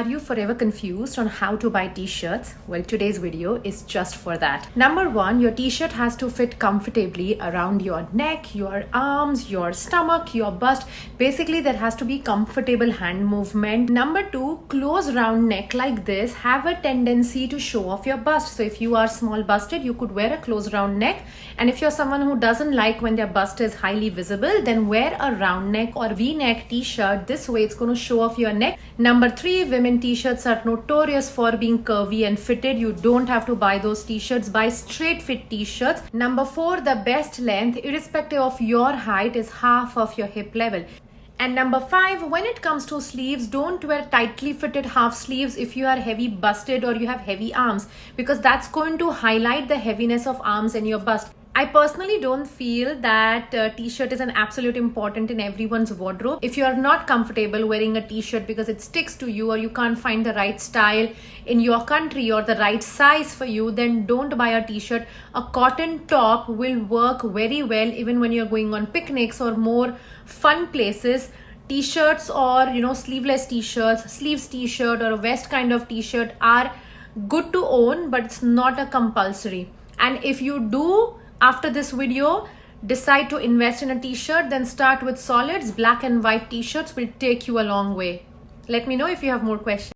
Are you forever confused on how to buy t-shirts? Well, today's video is just for that. Number one, your t-shirt has to fit comfortably around your neck, your arms, your stomach, your bust. Basically, there has to be comfortable hand movement. Number two, close round neck like this have a tendency to show off your bust. So if you are small busted, you could wear a close round neck. And if you're someone who doesn't like when their bust is highly visible, then wear a round neck or v-neck t-shirt. This way it's going to show off your neck. Number three, women t-shirts are notorious for being curvy and fitted. You don't have to buy those t-shirts. Buy straight fit t-shirts. Number four, the best length, irrespective of your height, is half of your hip level. And number five, when it comes to sleeves, don't wear tightly fitted half sleeves if you are heavy busted or you have heavy arms, because that's going to highlight the heaviness of arms and your bust. I personally don't feel that t-shirt is an absolute important in everyone's wardrobe. If you are not comfortable wearing a t-shirt because it sticks to you, or you can't find the right style in your country or the right size for you, then don't buy a t-shirt. A cotton top will work very well even when you're going on picnics or more fun places. T-shirts or sleeveless t-shirts, sleeves t-shirt or a vest kind of t-shirt are good to own, but it's not a compulsory. And if you do, after this video, decide to invest in a t-shirt, then start with solids. Black and white t-shirts will take you a long way. Let me know if you have more questions.